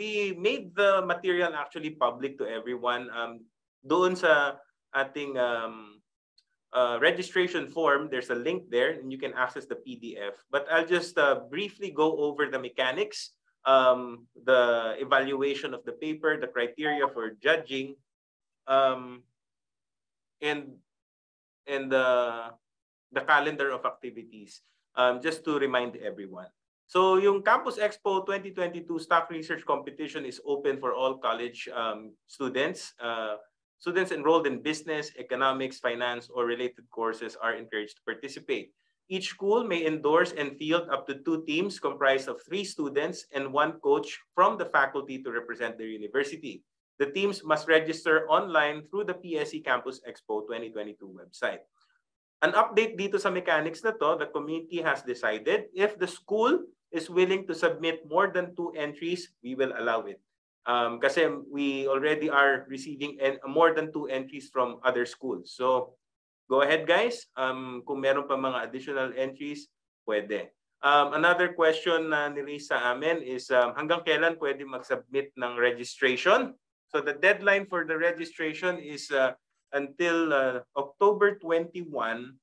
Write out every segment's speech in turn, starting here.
we made the material actually public to everyone. Doon sa ating registration form, there's a link there and you can access the PDF. But I'll just briefly go over the mechanics, the evaluation of the paper, the criteria for judging, and the calendar of activities, just to remind everyone. So yung Campus Expo 2022 Stock Research Competition is open for all college students. Students enrolled in business, economics, finance, or related courses are encouraged to participate. Each school may endorse and field up to 2 teams comprised of 3 students and 1 coach from the faculty to represent their university. The teams must register online through the PSE Campus Expo 2022 website. An update dito sa mechanics na to, the committee has decided if the school is willing to submit more than 2 entries, we will allow it. Kasi we already are receiving more than 2 entries from other schools. So go ahead guys, kung meron pa mga additional entries, pwede. Another question na niraise sa amin is hanggang kailan pwede mag-submit ng registration? So the deadline for the registration is until October 21, 6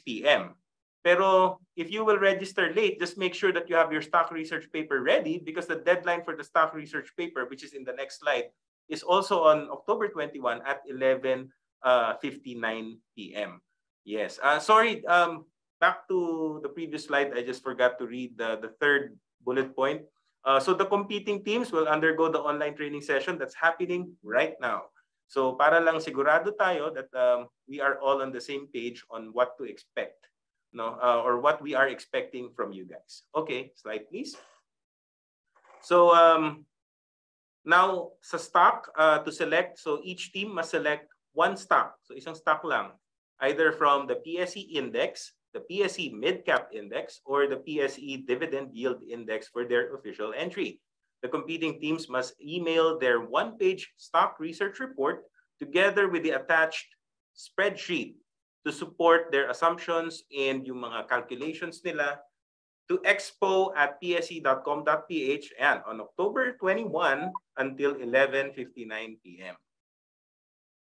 p.m. Pero if you will register late, just make sure that you have your stock research paper ready because the deadline for the stock research paper, which is in the next slide, is also on October 21 at 11:59 p.m. Yes. Sorry, back to the previous slide. I just forgot to read the 3rd bullet point. So the competing teams will undergo the online training session that's happening right now. So para lang sigurado tayo that we are all on the same page on what to expect. No, or what we are expecting from you guys. Okay, slide please. So now sa stock to select, so each team must select 1 stock. So isang stock lang, either from the PSE index, the PSE mid-cap index, or the PSE dividend yield index for their official entry. The competing teams must email their 1-page stock research report together with the attached spreadsheet to support their assumptions and yung mga calculations nila to expo@pse.com.ph and on October 21 until 11:59 p.m.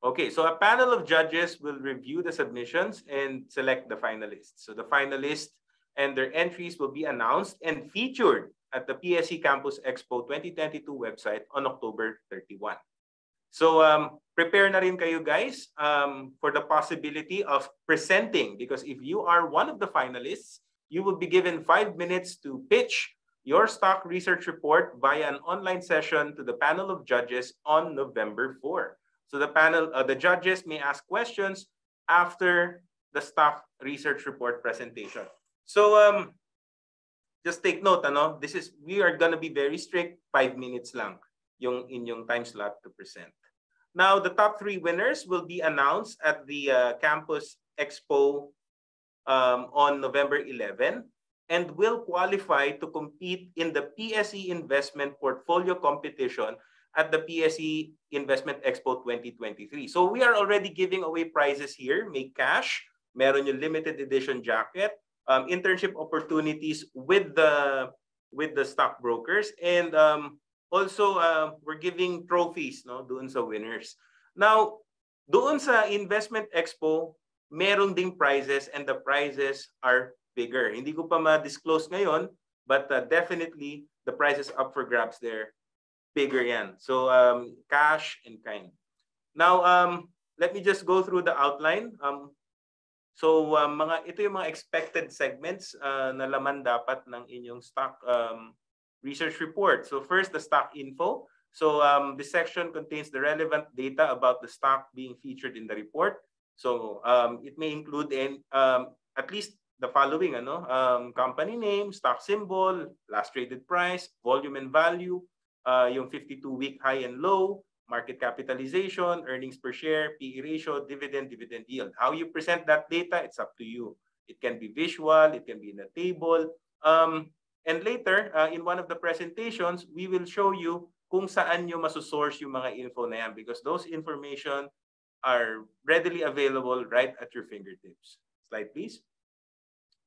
Okay, so a panel of judges will review the submissions and select the finalists. So the finalists and their entries will be announced and featured at the PSE Campus Expo 2022 website on October 31. So prepare na rin kayo guys for the possibility of presenting, because if you are one of the finalists, you will be given 5 minutes to pitch your stock research report via an online session to the panel of judges on November 4. So the judges may ask questions after the stock research report presentation. So just take note, we are gonna be very strict, 5 minutes lang yung inyong time slot to present. Now, the top 3 winners will be announced at the Campus Expo on November 11 and will qualify to compete in the PSE Investment Portfolio Competition at the PSE Investment Expo 2023. So we are already giving away prizes here. May cash, meron yung limited edition jacket, internship opportunities with the stockbrokers, and also, we're giving trophies doon sa winners. Now, doon sa Investment Expo, meron ding prizes and the prizes are bigger. Hindi ko pa ma-disclose ngayon, but definitely the prizes up for grabs there, bigger yan. So, cash and kind. Now, let me just go through the outline. Ito yung mga expected segments na laman dapat ng inyong stock research report. So first, the stock info. So this section contains the relevant data about the stock being featured in the report. So it may include at least the following, company name, stock symbol, last traded price, volume and value, yung 52-week high and low, market capitalization, earnings per share, PE ratio, dividend yield. How you present that data, it's up to you. It can be visual, it can be in a table. And later, in one of the presentations, we will show you kung saan nyo masosource yung mga info na yan, because those information are readily available right at your fingertips. Slide, please.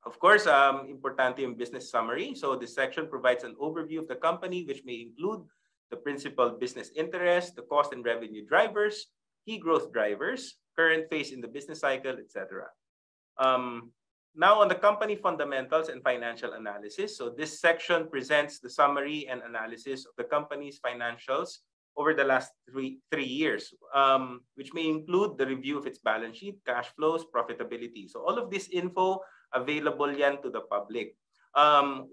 Of course, importante yung business summary. So this section provides an overview of the company, which may include the principal business interest, the cost and revenue drivers, key growth drivers, current phase in the business cycle, etc. Now on the company fundamentals and financial analysis. So this section presents the summary and analysis of the company's financials over the last three years, which may include the review of its balance sheet, cash flows, profitability. So all of this info available yan to the public.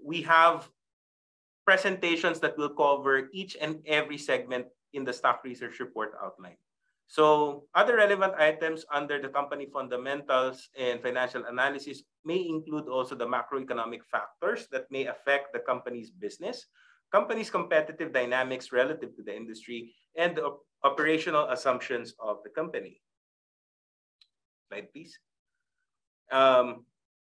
We have presentations that will cover each and every segment in the stock research report outline. So other relevant items under the company fundamentals and financial analysis may include also the macroeconomic factors that may affect the company's business, company's competitive dynamics relative to the industry, and the operational assumptions of the company. Slide, please.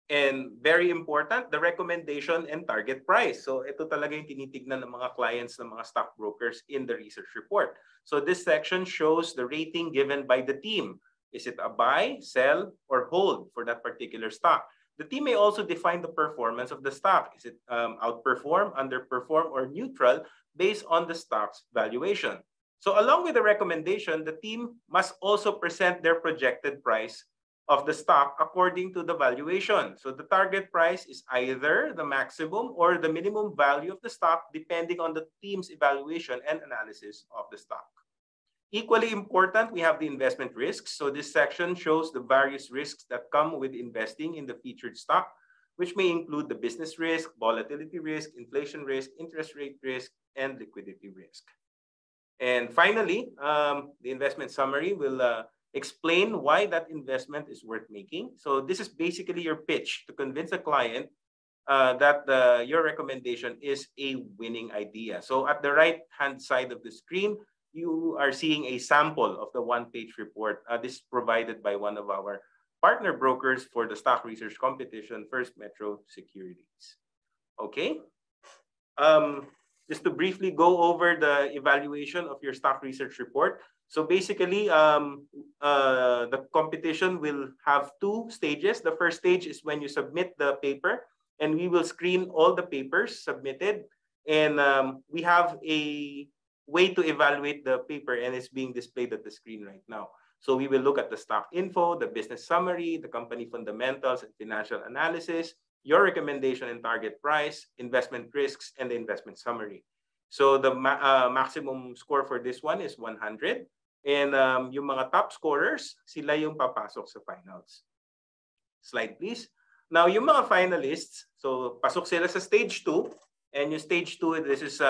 And very important, the recommendation and target price. So ito talaga yung tinitignan ng mga clients ng mga stockbrokers in the research report. So this section shows the rating given by the team. Is it a buy, sell, or hold for that particular stock? The team may also define the performance of the stock. Is it outperform, underperform, or neutral based on the stock's valuation? So along with the recommendation, the team must also present their projected price of the stock according to the valuation. So the target price is either the maximum or the minimum value of the stock depending on the team's evaluation and analysis of the stock. Equally important, we have the investment risks. So this section shows the various risks that come with investing in the featured stock, which may include the business risk, volatility risk, inflation risk, interest rate risk, and liquidity risk. And finally, the investment summary will explain why that investment is worth making. So this is basically your pitch to convince a client that your recommendation is a winning idea. So at the right-hand side of the screen, you are seeing a sample of the one-page report. This is provided by one of our partner brokers for the stock research competition, First Metro Securities. Okay. Just to briefly go over the evaluation of your stock research report. So basically, the competition will have two stages. The first stage is when you submit the paper, and we will screen all the papers submitted. And we have a way to evaluate the paper, and it's being displayed at the screen right now. So we will look at the stock info, the business summary, the company fundamentals and financial analysis, your recommendation and target price, investment risks, and the investment summary. So the maximum score for this one is 100. And yung mga top scorers, sila yung papasok sa finals. Slide, please. Now, yung mga finalists, so pasok sila sa stage 2. And yung stage 2, this is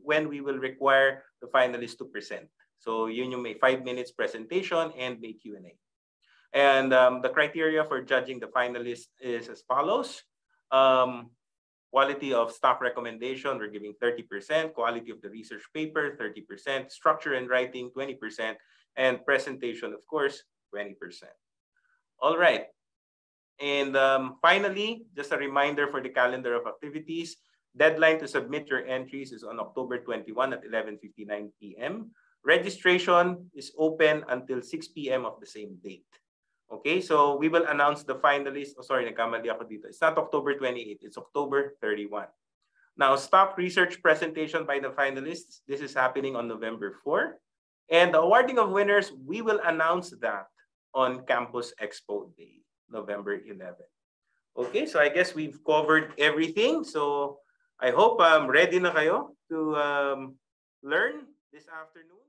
when we will require the finalists to present. So yun yung may 5 minutes presentation and may Q&A. And the criteria for judging the finalists is as follows. Quality of stock recommendation, we're giving 30%. Quality of the research paper, 30%. Structure and writing, 20%. And presentation, of course, 20%. All right. And finally, just a reminder for the calendar of activities. Deadline to submit your entries is on October 21 at 11:59 p.m. Registration is open until 6 p.m. of the same date. Okay, so we will announce the finalists. Oh, sorry, nagkamali ako dito. It's not October 28, it's October 31. Now, stock research presentation by the finalists. This is happening on November 4. And the awarding of winners, we will announce that on Campus Expo Day, November 11. Okay, so I guess we've covered everything. So I hope ready na kayo to learn this afternoon.